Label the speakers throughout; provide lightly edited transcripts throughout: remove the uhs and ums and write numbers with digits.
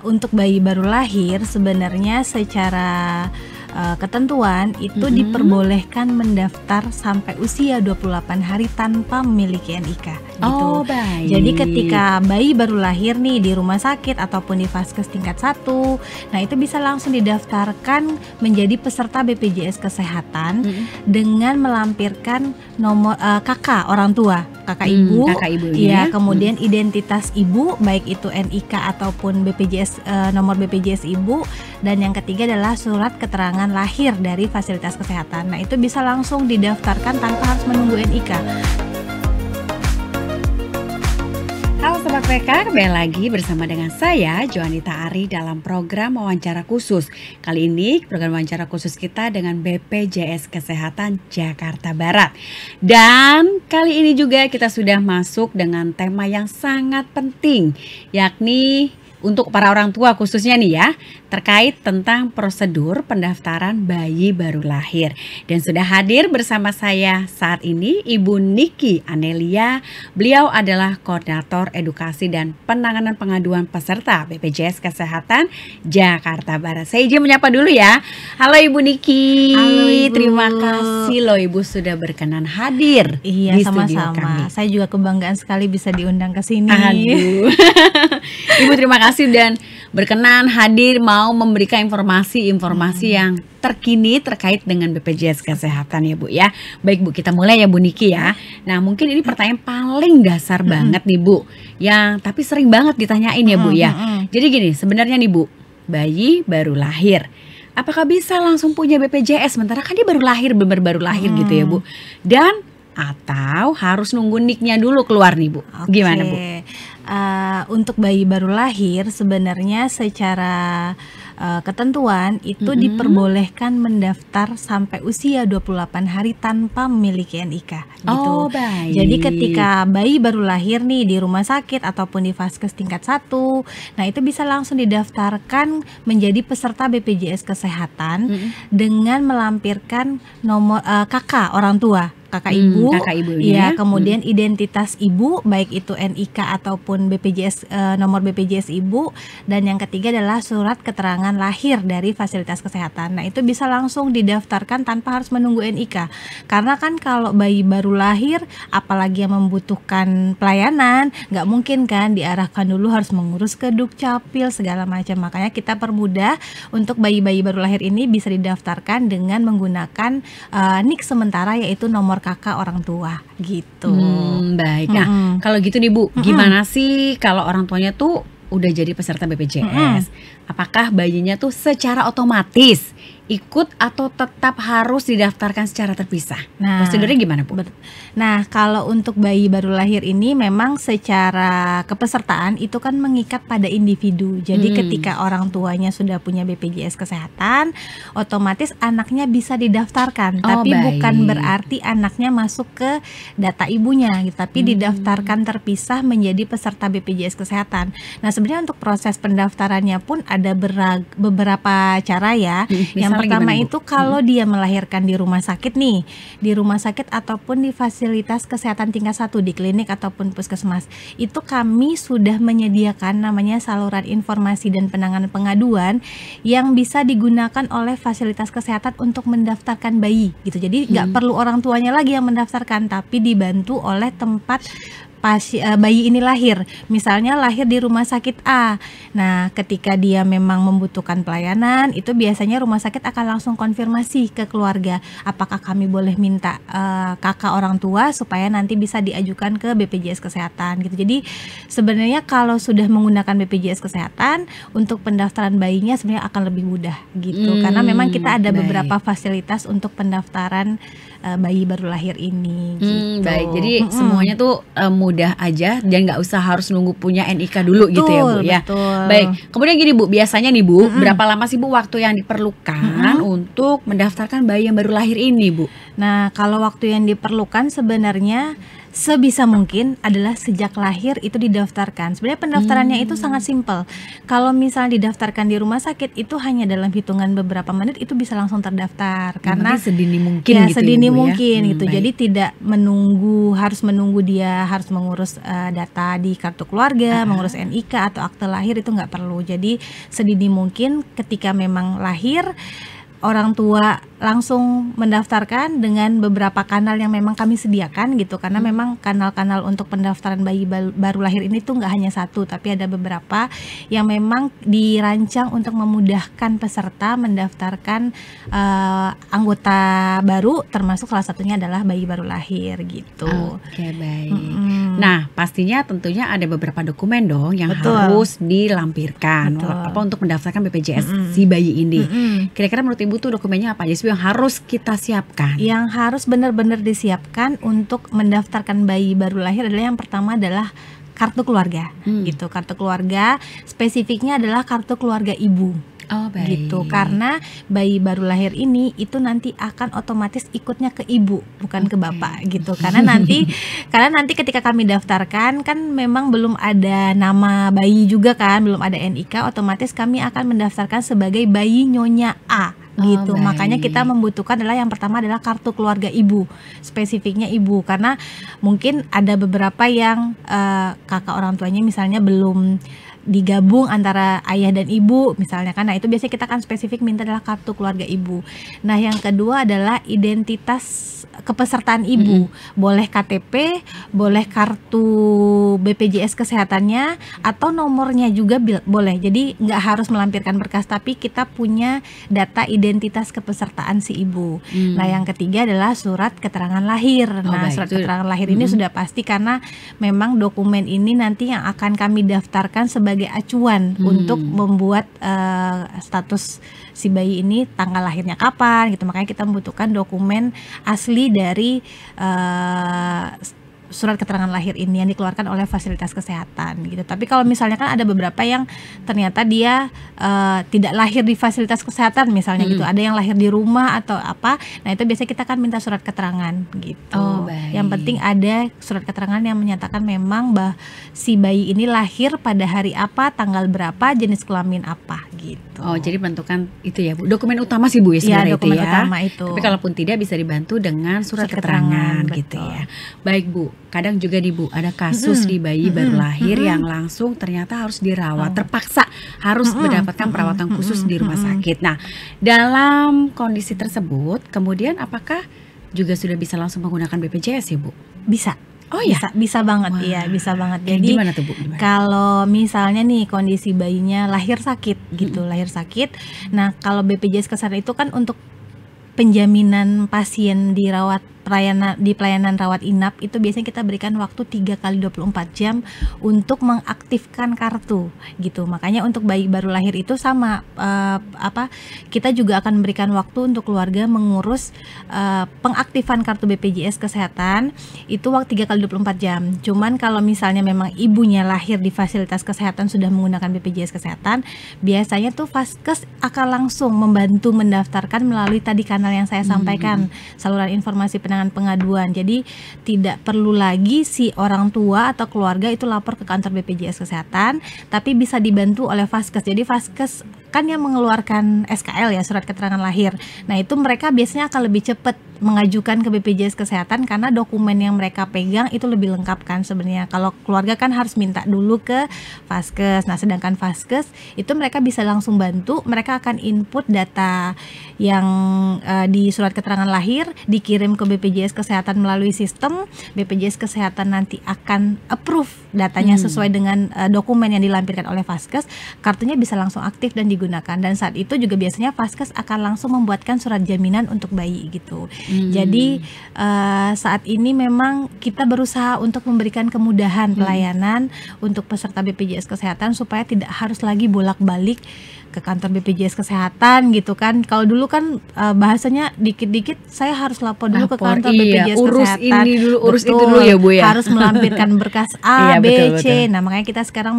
Speaker 1: untuk bayi baru lahir sebenarnya secara ketentuan itu diperbolehkan mendaftar sampai usia 28 hari tanpa memiliki NIK gitu.
Speaker 2: Oh, baik.
Speaker 1: Jadi ketika bayi baru lahir nih di rumah sakit ataupun di Vaskes tingkat 1, nah itu bisa langsung didaftarkan menjadi peserta BPJS Kesehatan dengan melampirkan nomor KK orang tua, kakak ibu, ya, kemudian identitas ibu baik itu NIK ataupun BPJS nomor BPJS ibu, dan yang ketiga adalah surat keterangan lahir dari fasilitas kesehatan. Nah itu bisa langsung didaftarkan tanpa harus menunggu NIK.
Speaker 2: Halo Sobat PK, kembali lagi bersama dengan saya Joanita Ari dalam program wawancara khusus. Kali ini program wawancara khusus kita dengan BPJS Kesehatan Jakarta Barat. Dan kali ini juga kita sudah masuk dengan tema yang sangat penting, yakni untuk para orang tua khususnya nih ya, terkait tentang prosedur pendaftaran bayi baru lahir. Dan sudah hadir bersama saya saat ini Ibu Niki Anelia. Beliau adalah Koordinator Edukasi dan Penanganan Pengaduan Peserta BPJS Kesehatan Jakarta Barat. Saya izin menyapa dulu ya. Halo Ibu Niki.
Speaker 1: Halo Ibu.
Speaker 2: Terima kasih loh Ibu sudah berkenan hadir.
Speaker 1: Iya,
Speaker 2: di studio
Speaker 1: sama-sama.
Speaker 2: kami.
Speaker 1: Saya juga kebanggaan sekali bisa diundang ke sini.
Speaker 2: Aduh. Ibu terima kasih dan berkenan hadir mau memberikan informasi yang terkini terkait dengan BPJS Kesehatan ya Bu ya. Baik Bu, kita mulai ya Bu Niki ya. Nah mungkin ini pertanyaan paling dasar banget nih Bu, yang tapi sering banget ditanyain ya Bu ya. Jadi gini, sebenarnya nih Bu, bayi baru lahir, apakah bisa langsung punya BPJS sementara kan dia baru lahir, bener-bener baru lahir gitu ya Bu? Dan atau harus nunggu NIK-nya dulu keluar nih Bu? Gimana Bu?
Speaker 1: Untuk bayi baru lahir sebenarnya secara ketentuan itu diperbolehkan mendaftar sampai usia 28 hari tanpa memiliki NIK gitu.
Speaker 2: Oh, baik.
Speaker 1: Jadi ketika bayi baru lahir nih di rumah sakit ataupun di Vaskes tingkat 1, nah itu bisa langsung didaftarkan menjadi peserta BPJS Kesehatan dengan melampirkan nomor KK orang tua, kakak ibu, ya, kemudian identitas ibu baik itu NIK ataupun BPJS nomor BPJS ibu, dan yang ketiga adalah surat keterangan lahir dari fasilitas kesehatan. Nah itu bisa langsung didaftarkan tanpa harus menunggu NIK, karena kan kalau bayi baru lahir apalagi yang membutuhkan pelayanan, nggak mungkin kan diarahkan dulu harus mengurus ke Dukcapil segala macam. Makanya kita permudah untuk bayi-bayi baru lahir ini bisa didaftarkan dengan menggunakan NIK sementara, yaitu nomor kakak orang tua gitu.
Speaker 2: Baik. Nah, kalau gitu nih Bu, gimana sih kalau orang tuanya tuh udah jadi peserta BPJS? Apakah bayinya tuh secara otomatis ikut atau tetap harus didaftarkan secara terpisah? Nah, prosedurnya gimana Bu?
Speaker 1: Nah, kalau untuk bayi baru lahir ini memang secara kepesertaan itu kan mengikat pada individu. Jadi ketika orang tuanya sudah punya BPJS Kesehatan, otomatis anaknya bisa didaftarkan. Tapi bukan berarti anaknya masuk ke data ibunya gitu, tapi didaftarkan terpisah menjadi peserta BPJS Kesehatan. Nah, sebenarnya untuk proses pendaftarannya pun ada beberapa cara ya. Yang pertama itu kalau dia melahirkan di rumah sakit nih, di rumah sakit ataupun di fasilitas kesehatan tingkat 1 di klinik ataupun puskesmas, itu kami sudah menyediakan namanya saluran informasi dan penanganan pengaduan yang bisa digunakan oleh fasilitas kesehatan untuk mendaftarkan bayi gitu. Jadi nggak perlu orang tuanya lagi yang mendaftarkan, tapi dibantu oleh tempat bayi ini lahir. Misalnya lahir di rumah sakit A. Nah, ketika dia memang membutuhkan pelayanan, itu biasanya rumah sakit akan langsung konfirmasi ke keluarga, apakah kami boleh minta kakak orang tua supaya nanti bisa diajukan ke BPJS Kesehatan gitu. Jadi sebenarnya kalau sudah menggunakan BPJS Kesehatan, untuk pendaftaran bayinya sebenarnya akan lebih mudah gitu. Karena memang kita ada beberapa fasilitas untuk pendaftaran bayi baru lahir ini gitu.
Speaker 2: Baik, jadi semuanya tuh mudah aja dan nggak usah harus nunggu punya NIK dulu gitu ya Bu ya. Baik, kemudian gini Bu, biasanya nih Bu, berapa lama sih Bu waktu yang diperlukan untuk mendaftarkan bayi yang baru lahir ini Bu?
Speaker 1: Nah, kalau waktu yang diperlukan sebenarnya Sebisa mungkin adalah sejak lahir itu didaftarkan. Sebenarnya pendaftarannya itu sangat simpel. Kalau misalnya didaftarkan di rumah sakit itu hanya dalam hitungan beberapa menit itu bisa langsung terdaftar. Karena
Speaker 2: sedini mungkin
Speaker 1: ya
Speaker 2: gitu
Speaker 1: sedini
Speaker 2: ya, Bu,
Speaker 1: mungkin
Speaker 2: ya.
Speaker 1: gitu.
Speaker 2: Baik.
Speaker 1: Jadi tidak harus menunggu dia harus mengurus data di kartu keluarga, mengurus NIK atau akte lahir, itu nggak perlu. Jadi sedini mungkin ketika memang lahir, orang tua langsung mendaftarkan dengan beberapa kanal yang memang kami sediakan gitu, karena memang kanal-kanal untuk pendaftaran bayi baru lahir ini tuh nggak hanya satu, tapi ada beberapa yang memang dirancang untuk memudahkan peserta mendaftarkan anggota baru, termasuk salah satunya adalah bayi baru lahir gitu.
Speaker 2: Oke, baik. Nah, pastinya tentunya ada beberapa dokumen dong yang
Speaker 1: Betul.
Speaker 2: harus dilampirkan apa untuk mendaftarkan BPJS si bayi ini. Kira-kira menurut Ibu tuh dokumennya apa aja sih yang harus kita siapkan?
Speaker 1: Yang harus benar-benar disiapkan untuk mendaftarkan bayi baru lahir adalah yang pertama adalah kartu keluarga gitu. Kartu keluarga spesifiknya adalah kartu keluarga ibu.
Speaker 2: Oh, baik.
Speaker 1: Gitu, karena bayi baru lahir ini itu nanti akan otomatis ikutnya ke ibu, bukan ke bapak gitu. Karena nanti ketika kami daftarkan kan memang belum ada nama bayi juga kan, belum ada NIK, otomatis kami akan mendaftarkan sebagai bayi Nyonya A gitu.
Speaker 2: Baik.
Speaker 1: Makanya kita membutuhkan adalah yang pertama adalah kartu keluarga ibu, spesifiknya ibu, karena mungkin ada beberapa yang kakak orang tuanya misalnya belum digabung antara ayah dan ibu misalnya kan. Nah, itu biasanya kita kan spesifik minta adalah kartu keluarga ibu. Nah, yang kedua adalah identitas kepesertaan ibu. Boleh KTP, boleh kartu BPJS kesehatannya, atau nomornya juga boleh. Jadi nggak harus melampirkan berkas, tapi kita punya data identitas kepesertaan si ibu. Nah, yang ketiga adalah surat keterangan lahir. Nah,
Speaker 2: baik.
Speaker 1: surat keterangan lahir ini sudah pasti karena memang dokumen ini nanti yang akan kami daftarkan sebagai acuan untuk membuat status si bayi ini, tanggal lahirnya kapan gitu. Makanya kita membutuhkan dokumen asli dari surat keterangan lahir ini yang dikeluarkan oleh fasilitas kesehatan gitu. Tapi kalau misalnya kan ada beberapa yang ternyata dia tidak lahir di fasilitas kesehatan misalnya gitu, ada yang lahir di rumah atau apa. Nah, itu biasanya kita kan minta surat keterangan gitu.
Speaker 2: Baik.
Speaker 1: Yang penting ada surat keterangan yang menyatakan memang si bayi ini lahir pada hari apa, tanggal berapa, jenis kelamin apa gitu.
Speaker 2: Oh, jadi bentukan itu ya, Bu. Dokumen utama sih, Bu, ya sebenarnya
Speaker 1: dokumen
Speaker 2: itu ya.
Speaker 1: utama itu.
Speaker 2: Tapi kalaupun tidak bisa dibantu dengan surat keterangan gitu
Speaker 1: betul.
Speaker 2: ya. Baik, Bu. Kadang juga nih, Bu, ada kasus di bayi baru lahir yang langsung ternyata harus dirawat, terpaksa harus mendapatkan perawatan khusus di rumah sakit. Nah, dalam kondisi tersebut, kemudian apakah juga sudah bisa langsung menggunakan BPJS ya, Bu?
Speaker 1: Bisa.
Speaker 2: Oh ya?
Speaker 1: Bisa banget.
Speaker 2: Wah.
Speaker 1: Iya, bisa banget.
Speaker 2: Kayak
Speaker 1: Jadi
Speaker 2: gimana tuh, Bu? Gimana?
Speaker 1: kalau misalnya nih kondisi bayinya lahir sakit gitu, lahir sakit. Nah, kalau BPJS Kesehatan itu kan untuk penjaminan pasien dirawat di pelayanan rawat inap itu biasanya kita berikan waktu 3 kali 24 jam untuk mengaktifkan kartu gitu. Makanya untuk bayi baru lahir itu sama kita juga akan memberikan waktu untuk keluarga mengurus pengaktifan kartu BPJS Kesehatan itu waktu 3 kali 24 jam. Cuman kalau misalnya memang ibunya lahir di fasilitas kesehatan sudah menggunakan BPJS Kesehatan, biasanya tuh Vaskes akan langsung membantu mendaftarkan melalui tadi kanal yang saya sampaikan, saluran informasi pengaduan. Jadi tidak perlu lagi si orang tua atau keluarga itu lapor ke kantor BPJS Kesehatan, tapi bisa dibantu oleh Vaskes. Jadi Vaskes kan yang mengeluarkan SKL ya, surat keterangan lahir. Nah, itu mereka biasanya akan lebih cepat mengajukan ke BPJS Kesehatan karena dokumen yang mereka pegang itu lebih lengkap kan sebenarnya. Kalau keluarga kan harus minta dulu ke Vaskes. Nah, sedangkan Vaskes itu mereka bisa langsung bantu, mereka akan input data yang di surat keterangan lahir, dikirim ke BPJS Kesehatan melalui sistem. BPJS Kesehatan nanti akan approve datanya sesuai dengan dokumen yang dilampirkan oleh Vaskes. Kartunya bisa langsung aktif dan digunakan. Dan saat itu juga biasanya Vaskes akan langsung membuatkan surat jaminan untuk bayi gitu. Jadi saat ini memang kita berusaha untuk memberikan kemudahan pelayanan untuk peserta BPJS Kesehatan supaya tidak harus lagi bolak-balik ke kantor BPJS Kesehatan gitu kan. Kalau dulu kan bahasanya dikit-dikit saya harus lapor dulu ke kantor BPJS
Speaker 2: urus
Speaker 1: Kesehatan.
Speaker 2: Ini dulu, urus
Speaker 1: Betul,
Speaker 2: itu dulu ya, Bu ya.
Speaker 1: Harus melampirkan berkas A,
Speaker 2: Iya,
Speaker 1: B,
Speaker 2: betul,
Speaker 1: C.
Speaker 2: betul.
Speaker 1: Nah, makanya kita sekarang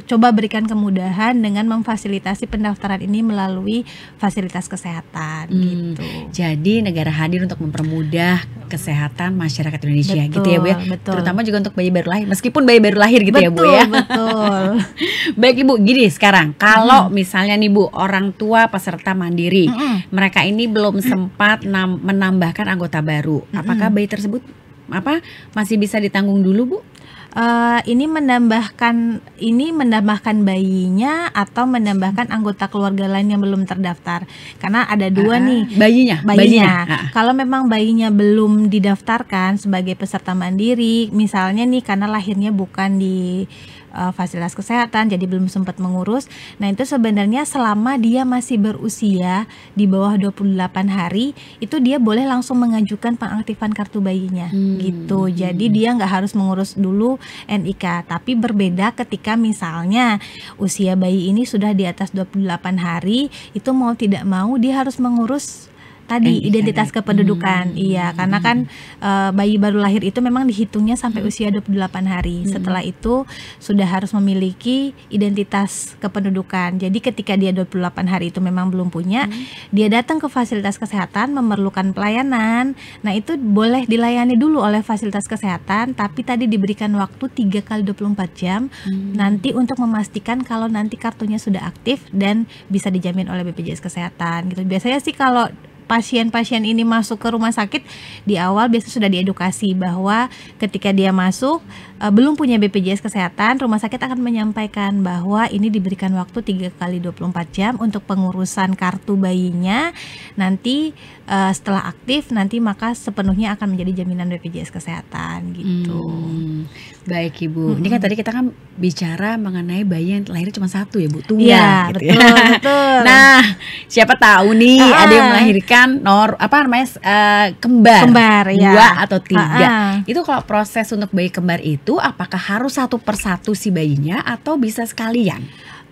Speaker 1: coba berikan kemudahan dengan memfasilitasi proses pendaftaran ini melalui fasilitas kesehatan gitu.
Speaker 2: Jadi negara hadir untuk mempermudah kesehatan masyarakat Indonesia,
Speaker 1: Betul,
Speaker 2: gitu ya Bu ya.
Speaker 1: betul.
Speaker 2: Terutama juga untuk bayi baru lahir, meskipun bayi baru lahir gitu ya Bu
Speaker 1: Betul,
Speaker 2: ya.
Speaker 1: betul.
Speaker 2: Baik Ibu, gini sekarang kalau misalnya nih Bu, orang tua peserta mandiri, mereka ini belum sempat menambahkan anggota baru, apakah bayi tersebut masih bisa ditanggung dulu Bu?
Speaker 1: Ini menambahkan bayinya atau menambahkan anggota keluarga lain yang belum terdaftar. Karena ada dua nih.
Speaker 2: Bayinya.
Speaker 1: Kalau memang bayinya belum didaftarkan sebagai peserta mandiri, misalnya nih karena lahirnya bukan di fasilitas kesehatan, jadi belum sempat mengurus. Nah, itu sebenarnya selama dia masih berusia di bawah 28 hari, itu dia boleh langsung mengajukan pengaktifan kartu bayinya, gitu. Jadi dia nggak harus mengurus dulu NIK, tapi berbeda ketika misalnya usia bayi ini sudah di atas 28 hari, itu mau tidak mau dia harus mengurus tadi identitas kependudukan. Iya, karena kan bayi baru lahir itu memang dihitungnya sampai usia 28 hari. Setelah itu sudah harus memiliki identitas kependudukan. Jadi ketika dia 28 hari itu memang belum punya, dia datang ke fasilitas kesehatan memerlukan pelayanan. Nah, itu boleh dilayani dulu oleh fasilitas kesehatan, tapi tadi diberikan waktu 3 kali 24 jam nanti untuk memastikan kalau nanti kartunya sudah aktif dan bisa dijamin oleh BPJS Kesehatan gitu. Biasanya sih kalau pasien-pasien ini masuk ke rumah sakit, di awal biasanya sudah diedukasi bahwa ketika dia masuk belum punya BPJS Kesehatan, rumah sakit akan menyampaikan bahwa ini diberikan waktu 3 kali 24 jam untuk pengurusan kartu bayinya. Nanti setelah aktif nanti maka sepenuhnya akan menjadi jaminan BPJS Kesehatan gitu.
Speaker 2: Baik Ibu, ini kan tadi kita kan bicara mengenai bayi yang lahir cuma satu ya Bu, tunggal
Speaker 1: Iya,
Speaker 2: gitu
Speaker 1: betul,
Speaker 2: ya.
Speaker 1: betul.
Speaker 2: Nah, siapa tahu nih ada yang melahirkan kembar,
Speaker 1: ya.
Speaker 2: 2 atau 3. Itu kalau proses untuk bayi kembar itu apakah harus satu persatu si bayinya atau bisa sekalian?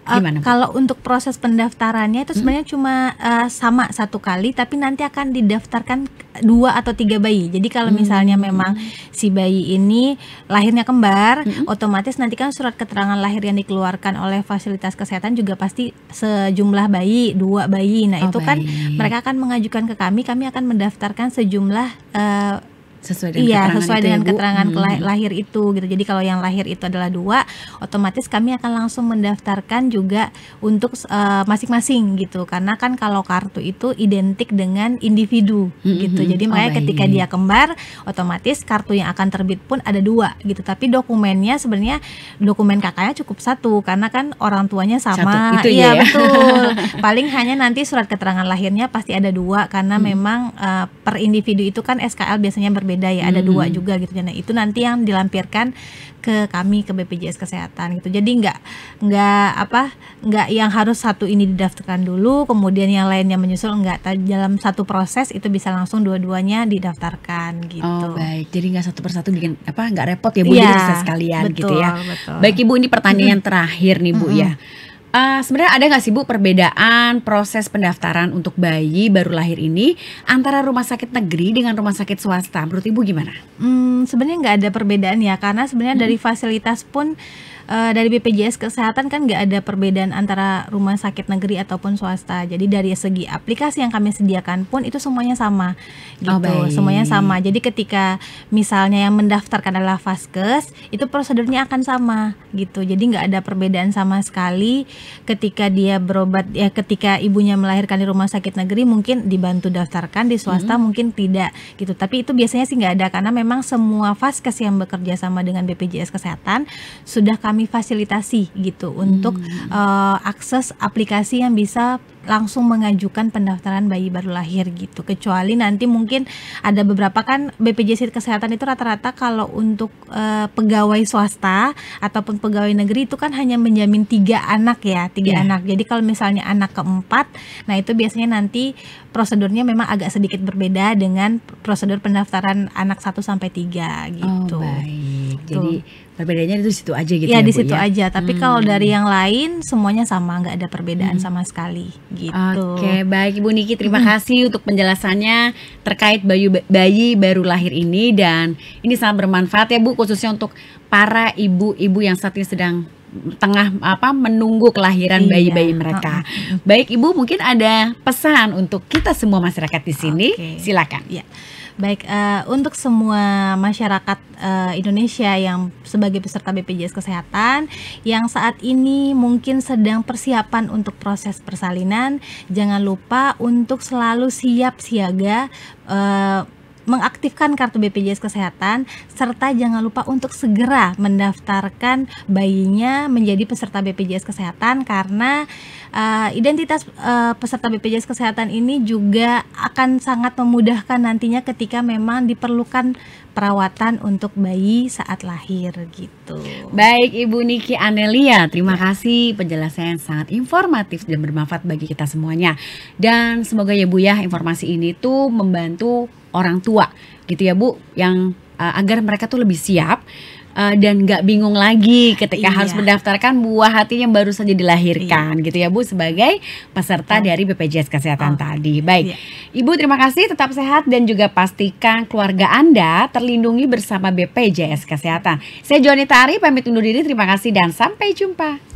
Speaker 2: Gimana,
Speaker 1: kalau untuk proses pendaftarannya itu sebenarnya cuma sama 1 kali, tapi nanti akan didaftarkan 2 atau 3 bayi. Jadi kalau misalnya memang si bayi ini lahirnya kembar, otomatis nanti kan surat keterangan lahir yang dikeluarkan oleh fasilitas kesehatan juga pasti sejumlah bayi, 2 bayi. Nah, itu kan mereka akan mengajukan ke kami akan mendaftarkan sejumlah
Speaker 2: sesuai dengan
Speaker 1: keterangan lahir itu gitu. Jadi kalau yang lahir itu adalah 2, otomatis kami akan langsung mendaftarkan juga untuk masing-masing gitu. Karena kan kalau kartu itu identik dengan individu gitu. Jadi makanya ketika dia kembar, otomatis kartu yang akan terbit pun ada 2 gitu. Tapi dokumennya sebenarnya dokumen kakaknya cukup 1 karena kan orang tuanya sama.
Speaker 2: Iya,
Speaker 1: betul. Paling hanya nanti surat keterangan lahirnya pasti ada 2 karena memang per individu itu kan SKL biasanya berbeda ya, ada 2 juga gitu. Nah, itu nanti yang dilampirkan ke kami, ke BPJS Kesehatan gitu. Jadi nggak yang harus satu ini didaftarkan dulu kemudian yang lainnya menyusul, enggak. Dalam satu proses itu bisa langsung dua-duanya didaftarkan gitu.
Speaker 2: Oh, baik. Jadi nggak satu persatu bikin nggak repot ya Bu, jadi bisa sekalian gitu ya.
Speaker 1: Betul.
Speaker 2: Baik Ibu, ini pertanyaan terakhir nih Bu ya. Sebenarnya ada nggak sih Bu perbedaan proses pendaftaran untuk bayi baru lahir ini antara rumah sakit negeri dengan rumah sakit swasta? Menurut Ibu gimana?
Speaker 1: Sebenarnya nggak ada perbedaan ya, karena sebenarnya dari fasilitas pun dari BPJS Kesehatan kan nggak ada perbedaan antara rumah sakit negeri ataupun swasta. Jadi dari segi aplikasi yang kami sediakan pun itu semuanya sama gitu. Semuanya sama. Jadi ketika misalnya yang mendaftarkan adalah Vaskes, itu prosedurnya akan sama gitu. Jadi nggak ada perbedaan sama sekali. Ketika dia berobat ya, ketika ibunya melahirkan di rumah sakit negeri mungkin dibantu daftarkan, di swasta mungkin tidak gitu. Tapi itu biasanya sih nggak ada, karena memang semua Vaskes yang bekerja sama dengan BPJS Kesehatan sudah kami fasilitasi gitu untuk akses aplikasi yang bisa langsung mengajukan pendaftaran bayi baru lahir gitu. Kecuali nanti mungkin ada beberapa kan BPJS Kesehatan itu rata-rata kalau untuk pegawai swasta ataupun pegawai negeri itu kan hanya menjamin 3 anak ya, 3 anak. Jadi kalau misalnya anak keempat, nah itu biasanya nanti prosedurnya memang agak sedikit berbeda dengan prosedur pendaftaran anak 1 sampai 3 gitu.
Speaker 2: Oh, baik. Jadi perbedaannya itu situ aja gitu
Speaker 1: ya,
Speaker 2: ya
Speaker 1: di
Speaker 2: Bu,
Speaker 1: situ
Speaker 2: ya?
Speaker 1: aja. Tapi kalau dari yang lain semuanya sama, nggak ada perbedaan sama sekali gitu.
Speaker 2: Oke, baik Ibu Niki, terima kasih untuk penjelasannya terkait bayi baru lahir ini, dan ini sangat bermanfaat ya Bu, khususnya untuk para ibu-ibu yang saat ini sedang tengah menunggu kelahiran bayi-bayi mereka. Baik Ibu, mungkin ada pesan untuk kita semua masyarakat di sini. Silakan.
Speaker 1: Ya. Baik, untuk semua masyarakat Indonesia yang sebagai peserta BPJS Kesehatan yang saat ini mungkin sedang persiapan untuk proses persalinan, jangan lupa untuk selalu siap siaga mengaktifkan kartu BPJS Kesehatan, serta jangan lupa untuk segera mendaftarkan bayinya menjadi peserta BPJS Kesehatan, karena identitas peserta BPJS Kesehatan ini juga akan sangat memudahkan nantinya ketika memang diperlukan perawatan untuk bayi saat lahir gitu.
Speaker 2: Baik Ibu Niki Anelia, terima kasih penjelasan yang sangat informatif dan bermanfaat bagi kita semuanya. Dan semoga ya Bu ya, informasi ini tuh membantu orang tua gitu ya Bu, yang agar mereka tuh lebih siap dan nggak bingung lagi ketika harus mendaftarkan buah hati yang baru saja dilahirkan gitu ya Bu, sebagai peserta dari BPJS Kesehatan tadi. Baik Ibu, terima kasih, tetap sehat dan juga pastikan keluarga Anda terlindungi bersama BPJS Kesehatan. Saya Joanita Ari pamit undur diri, terima kasih dan sampai jumpa.